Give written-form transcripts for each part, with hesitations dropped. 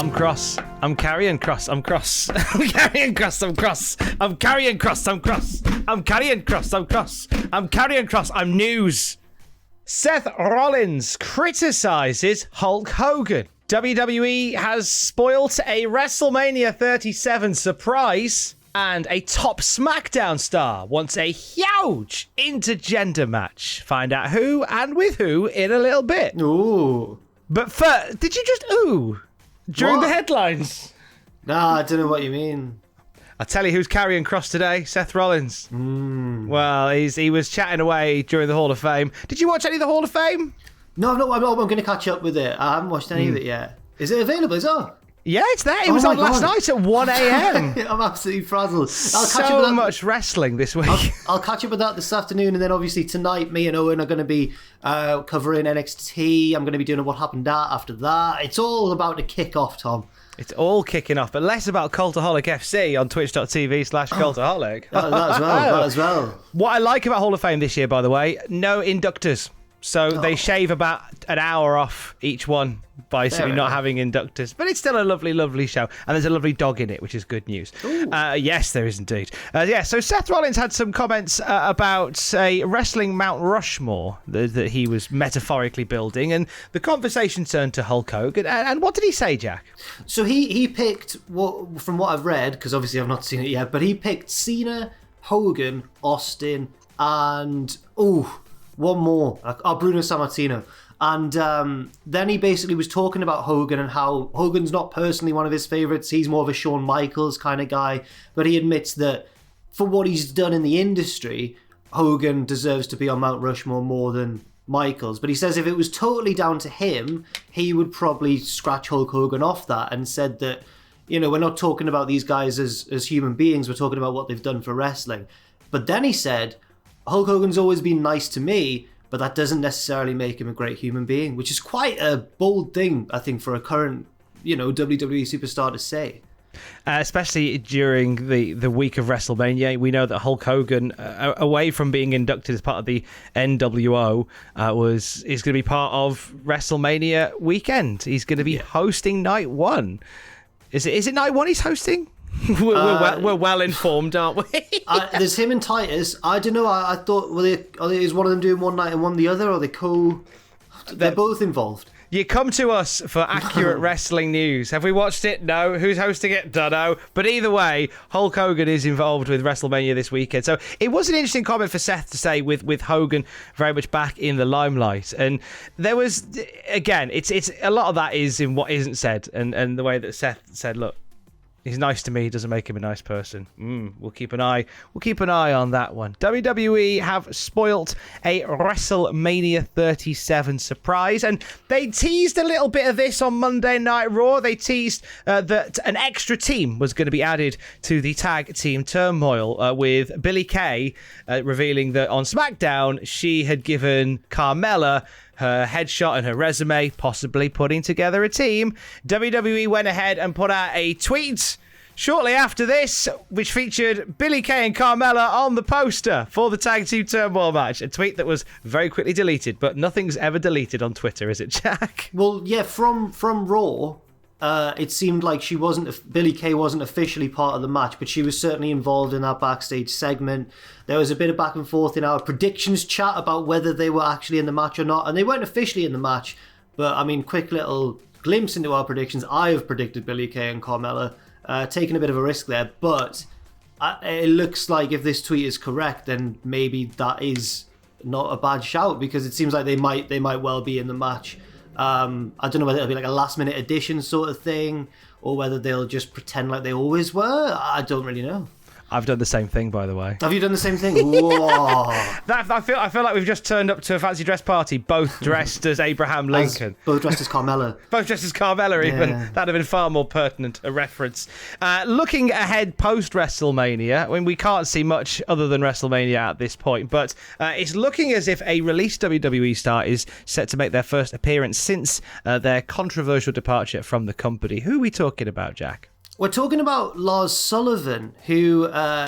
I'm cross. I'm carrying cross. I'm cross. I'm carrying cross. I'm cross. I'm carrying cross. I'm cross. I'm carrying cross. I'm cross. I'm carrying cross. I'm news. Seth Rollins criticises Hulk Hogan. WWE has spoilt a WrestleMania 37 surprise, and a top Smackdown star wants a huge intergender match. Find out who and with who in a little bit. Ooh. But first, did you just ooh during the headlines? Nah, I don't know what you mean. I'll tell you who's carrying cross today, Seth Rollins. Well, he was chatting away during the Hall of Fame. Did you watch any of the Hall of Fame? No, I'm going to catch up with it. I haven't watched any of it yet. Is it available? Is it? Yeah, it's there. It was on last night at 1 a.m. I'm absolutely frazzled. So much wrestling this week. I'll catch up with that this afternoon, and then obviously tonight, me and Owen are going to be covering NXT. I'm going to be doing a What Happened after that. It's all about to kick off, Tom. It's all kicking off, but less about Cultaholic FC on twitch.tv/Cultaholic. That as well. What I like about Hall of Fame this year, by the way, no inductors. So they shave about an hour off each one by simply not having inductors. But it's still a lovely, lovely show. And there's a lovely dog in it, which is good news. Yes, there is indeed. So Seth Rollins had some comments about a wrestling Mount Rushmore that he was metaphorically building. And the conversation turned to Hulk Hogan. And what did he say, Jack? So he picked, from what I've read, because obviously I've not seen it yet, but he picked Cena, Hogan, Austin, and... one more. Bruno Sammartino. And then he basically was talking about Hogan and how Hogan's not personally one of his favourites. He's more of a Shawn Michaels kind of guy. But he admits that for what he's done in the industry, Hogan deserves to be on Mount Rushmore more than Michaels. But he says if it was totally down to him, he would probably scratch Hulk Hogan off that, and said that, we're not talking about these guys as human beings. We're talking about what they've done for wrestling. But then he said... Hulk Hogan's always been nice to me, but that doesn't necessarily make him a great human being, which is quite a bold thing, I think, for a current, WWE superstar to say. Especially during the week of WrestleMania. We know that Hulk Hogan, away from being inducted as part of the NWO, is going to be part of WrestleMania weekend. He's going to be hosting night one. Is it night one he's hosting? We're well informed, aren't we? There's him and Titus. I don't know. I thought, is one of them doing one night and one the other? Or are they They're both involved. You come to us for accurate wrestling news. Have we watched it? No. Who's hosting it? Dunno. But either way, Hulk Hogan is involved with WrestleMania this weekend. So it was an interesting comment for Seth to say with Hogan very much back in the limelight. And there was, again, it's a lot of that is in what isn't said, and the way that Seth said, look, he's nice to me, doesn't make him a nice person. We'll keep an eye on that one. WWE have spoilt a WrestleMania 37 surprise, and they teased a little bit of this on Monday Night Raw. They teased that an extra team was going to be added to the tag team turmoil, with Billie Kay revealing that on SmackDown she had given Carmella her headshot and her resume, possibly putting together a team. WWE went ahead and put out a tweet shortly after this, which featured Billie Kay and Carmella on the poster for the Tag Team Turmoil match. A tweet that was very quickly deleted, but nothing's ever deleted on Twitter, is it, Jack? Well, yeah, from Raw, it seemed like Billie Kay wasn't officially part of the match, but she was certainly involved in that backstage segment. There was a bit of back and forth in our predictions chat about whether they were actually in the match or not, and they weren't officially in the match, but I mean, quick little glimpse into our predictions. I have predicted Billie Kay and Carmella, taking a bit of a risk there, but it looks like if this tweet is correct, then maybe that is not a bad shout, because it seems like they might well be in the match. I don't know whether it'll be like a last minute addition sort of thing, or whether they'll just pretend like they always were. I don't really know. I've done the same thing, by the way. Have you done the same thing? Whoa. I feel like we've just turned up to a fancy dress party, both dressed as Abraham Lincoln. Both dressed as Carmella. Both dressed as Carmella, even. Yeah. That'd have been far more pertinent a reference. Looking ahead post-WrestleMania, when we can't see much other than WrestleMania at this point, but it's looking as if a released WWE star is set to make their first appearance since their controversial departure from the company. Who are we talking about, Jack? We're talking about Lars Sullivan, who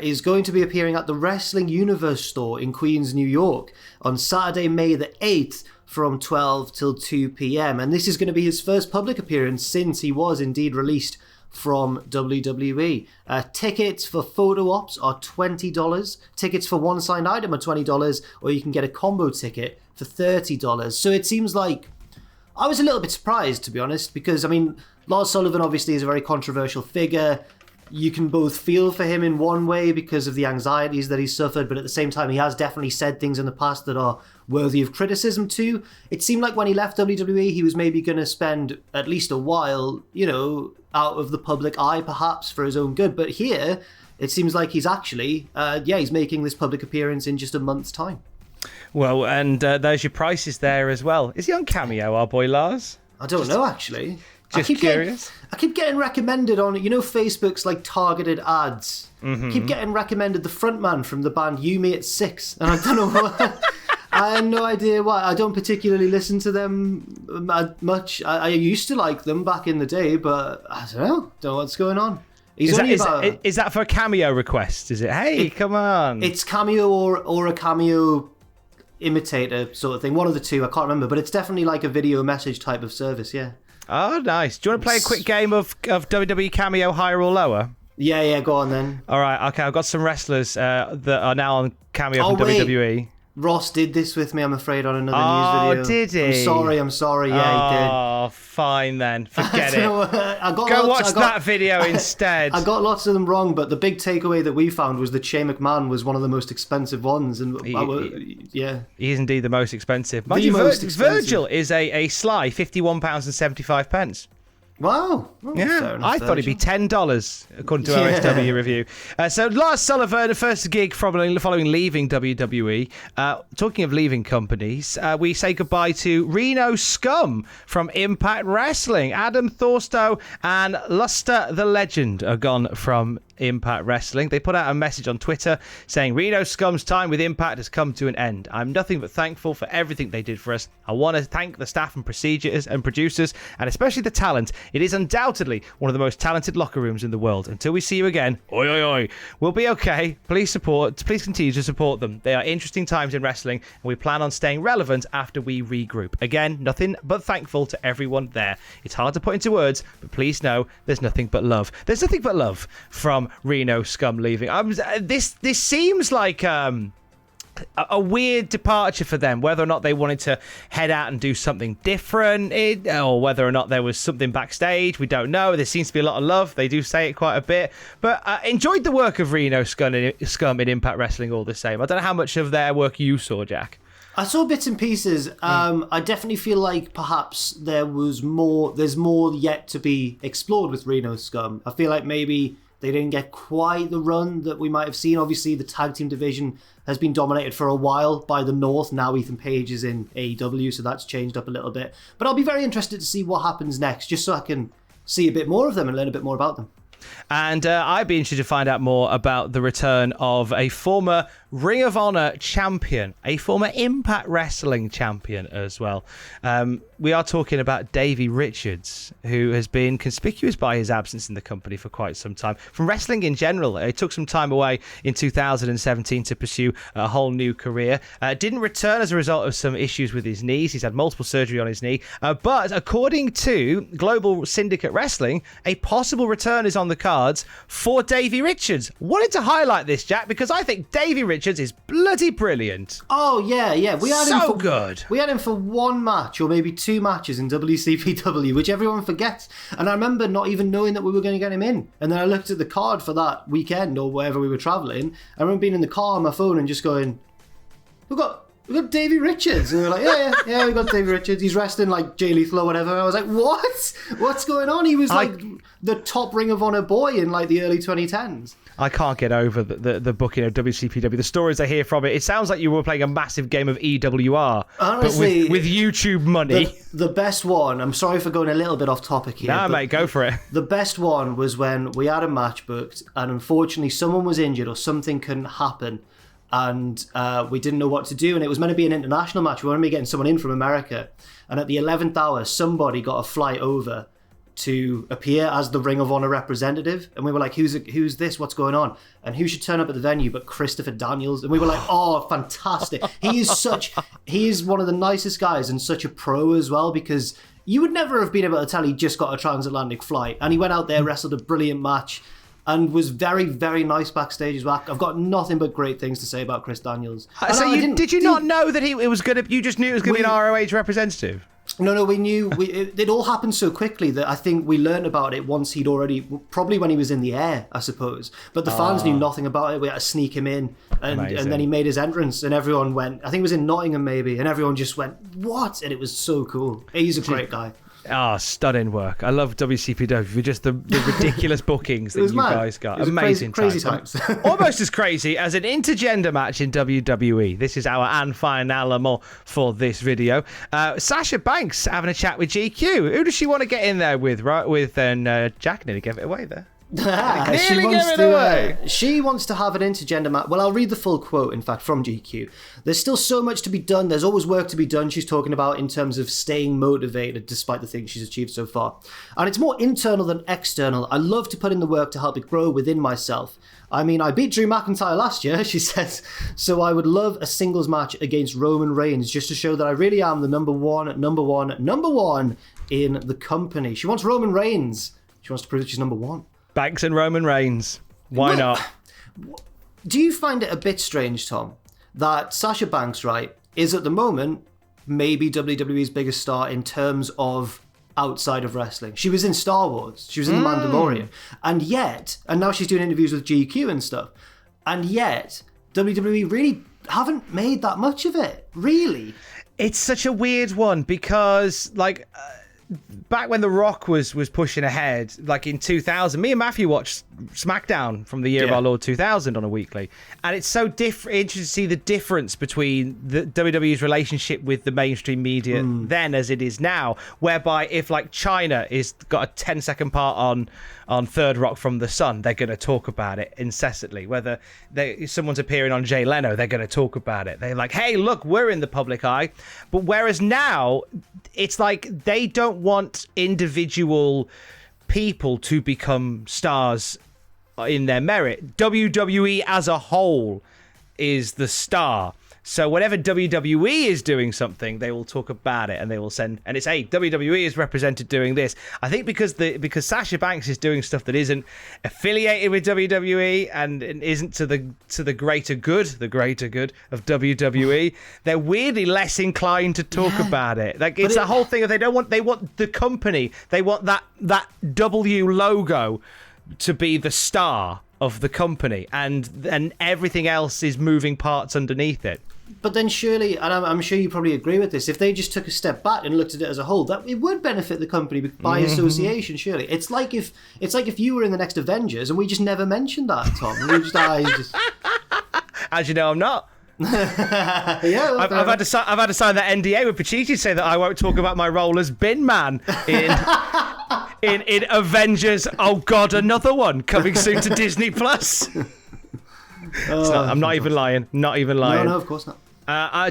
is going to be appearing at the Wrestling Universe store in Queens, New York on Saturday, May the 8th from 12 till 2 p.m. And this is going to be his first public appearance since he was indeed released from WWE. Tickets for photo ops are $20. Tickets for one signed item are $20, or you can get a combo ticket for $30. So it seems like I was a little bit surprised, to be honest, because, I mean, Lars Sullivan obviously is a very controversial figure. You can both feel for him in one way because of the anxieties that he's suffered, but at the same time, he has definitely said things in the past that are worthy of criticism too. It seemed like when he left WWE, he was maybe going to spend at least a while, you know, out of the public eye, perhaps, for his own good. But here, it seems like he's actually, he's making this public appearance in just a month's time. Well, and there's your prices there as well. Is he on Cameo, our boy Lars? I don't know, actually. Just curious. I keep getting recommended on, you know, Facebook's like targeted ads. I keep getting recommended the frontman from the band You Me at 6. And I don't know why. I have no idea why. I don't particularly listen to them much. I used to like them back in the day, but I don't know what's going on. Is that for a Cameo request? Is it? Hey, come on. It's Cameo or a Cameo imitator sort of thing. One of the two. I can't remember. But it's definitely like a video message type of service, yeah. Oh, nice. Do you want to play a quick game of WWE Cameo higher or lower? Yeah, go on then. All right, okay. I've got some wrestlers that are now on Cameo from WWE. Ross did this with me, I'm afraid, on another news video. Oh, did he? I'm sorry. Yeah, he did. Oh, fine then. Forget it. Go watch that video instead. I got lots of them wrong, but the big takeaway that we found was that Shane McMahon was one of the most expensive ones. And he is indeed the most expensive. Mind you, Virgil is a sly £51.75. Wow. Well, yeah, I thought it'd be $10 according to our SW review. So Lars Sullivan, first gig following leaving WWE. Talking of leaving companies, we say goodbye to Reno Scum from Impact Wrestling. Adam Thorstow and Luster the Legend are gone from Impact Wrestling. They put out a message on Twitter saying Reno Scum's time with Impact has come to an end. I'm nothing but thankful for everything they did for us. I want to thank the staff and procedures and producers, and especially the talent. It is undoubtedly one of the most talented locker rooms in the world. Until we see you again, oi oi oi, we'll be okay. Please continue to support them. They are interesting times in wrestling, and we plan on staying relevant after we regroup. Again, nothing but thankful to everyone there. It's hard to put into words, but please know there's nothing but love. There's nothing but love from Reno Scum leaving. This seems like a weird departure for them, whether or not they wanted to head out and do something different, or whether or not there was something backstage. We don't know. There seems to be a lot of love. They do say it quite a bit, but enjoyed the work of Reno Scum in Impact Wrestling all the same. I don't know how much of their work you saw, Jack. I saw bits and pieces. I definitely feel like perhaps there's more yet to be explored with Reno Scum. I feel like maybe they didn't get quite the run that we might have seen. Obviously, the tag team division has been dominated for a while by the North. Now Ethan Page is in AEW, so that's changed up a little bit. But I'll be very interested to see what happens next, just so I can see a bit more of them and learn a bit more about them. And I'd be interested to find out more about the return of a former Ring of Honor champion, a former Impact Wrestling champion as well. We are talking about Davey Richards, who has been conspicuous by his absence in the company for quite some time. From wrestling in general, he took some time away in 2017 to pursue a whole new career. Didn't return as a result of some issues with his knees. He's had multiple surgery on his knee. But according to Global Syndicate Wrestling, a possible return is on the cards for Davey Richards. Wanted to highlight this, Jack, because I think Davey Richards is bloody brilliant. Oh, yeah. We had him good. We had him for one match or maybe two matches in WCPW, which everyone forgets. And I remember not even knowing that we were going to get him in. And then I looked at the card for that weekend or wherever we were traveling. I remember being in the car on my phone and just going, we got Davey Richards. And we were like, yeah, we got Davey Richards. He's wrestling like Jay Lethal or whatever. And I was like, what? What's going on? He was like the top Ring of Honor boy in like the early 2010s. I can't get over the booking of WCPW. The stories I hear from it, it sounds like you were playing a massive game of EWR, honestly, but with YouTube money. The best one, I'm sorry for going a little bit off topic here. Nah, mate, go for it. The best one was when we had a match booked and unfortunately someone was injured or something couldn't happen and we didn't know what to do, and it was meant to be an international match. We were meant to be getting someone in from America, and at the 11th hour, somebody got a flight over to appear as the Ring of Honor representative, and we were like, who's this? What's going on? And who should turn up at the venue but Christopher Daniels? And we were like, oh, fantastic! He is one of the nicest guys and such a pro as well, because you would never have been able to tell he just got a transatlantic flight, and he went out there, wrestled a brilliant match, and was very, very nice backstage as well. I've got nothing but great things to say about Chris Daniels. So did you not know that it was going to? You just knew it was going to be an ROH representative? No, we knew. It all happened so quickly that I think we learned about it once he'd already, probably when he was in the air, I suppose. But the fans knew nothing about it. We had to sneak him in, and then he made his entrance, and everyone went, I think it was in Nottingham maybe, and everyone just went, what? And it was so cool. He's a great guy. Stunning work. I love WCPW for just the ridiculous bookings that you guys got. Amazing crazy times. Almost as crazy as an intergender match in WWE. This is our finale for this video. Sasha Banks having a chat with GQ. Who does she want to get in there with? Right, Jack nearly gave it away there. She wants to have an intergender match. Well, I'll read the full quote, in fact, from GQ. There's still so much to be done. There's always work to be done, she's talking about, in terms of staying motivated despite the things she's achieved so far. And it's more internal than external. I love to put in the work to help it grow within myself. I mean, I beat Drew McIntyre last year, she says, so I would love a singles match against Roman Reigns just to show that I really am the number one in the company. She wants Roman Reigns. She wants to prove that she's number one. Banks and Roman Reigns. Why not? Do you find it a bit strange, Tom, that Sasha Banks, right, is at the moment maybe WWE's biggest star in terms of outside of wrestling? She was in Star Wars. She was in The Mandalorian. And now she's doing interviews with GQ and stuff. And yet, WWE really haven't made that much of it. Really? It's such a weird one because, like... back when The Rock was pushing ahead, like in 2000, me and Matthew watched SmackDown from the year of our Lord 2000 on a weekly, and it's so interesting to see the difference between the WWE's relationship with the mainstream media then as it is now, whereby if like China is got a 10-second part on Third Rock from the Sun, they're going to talk about it incessantly. Whether someone's appearing on Jay Leno, they're going to talk about it. They're like, hey, look, we're in the public eye. But whereas now, it's like they don't want individual people to become stars in their merit. WWE as a whole is the star. So whenever WWE is doing something, they will talk about it and they will send, and it's, hey, WWE is represented doing this. I think because Sasha Banks is doing stuff that isn't affiliated with WWE and isn't to the greater good of WWE, they're weirdly less inclined to talk about it. Like it's the whole thing of they want the company, they want that W logo to be the star of the company, and everything else is moving parts underneath it. But then surely, and I'm sure you probably agree with this, if they just took a step back and looked at it as a whole, that it would benefit the company by association. Surely, it's like if you were in the next Avengers and we just never mentioned that, Tom. We just, As you know, I'm not. Yeah, I've had to sign that NDA with Pacitti to say that I won't talk about my role as Bin Man in Avengers. Oh God, another one coming soon to Disney Plus. I'm not even lying. Not even lying. No, of course not.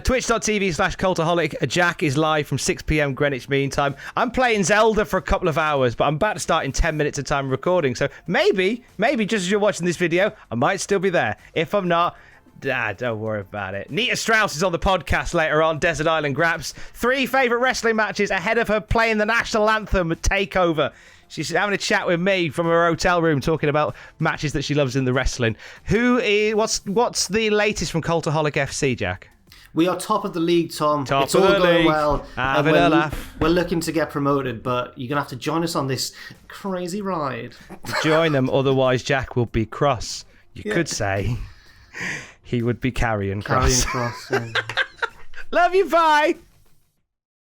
Twitch.tv/Cultaholic. Jack is live from 6 p.m. Greenwich Mean Time. I'm playing Zelda for a couple of hours, but I'm about to start in 10 minutes of time recording. So maybe just as you're watching this video, I might still be there. If I'm not, don't worry about it. Nita Strauss is on the podcast later on. Desert Island Graps. 3 favourite wrestling matches ahead of her playing the national anthem at TakeOver. She's having a chat with me from her hotel room, talking about matches that she loves in the wrestling. What's the latest from Cultaholic FC, Jack? We are top of the league, Tom. It's all going well. Having a laugh. We're looking to get promoted, but you're going to have to join us on this crazy ride. Join them, otherwise Jack will be cross. You could say he would be carrying cross. Carrying cross, yeah. Love you, bye.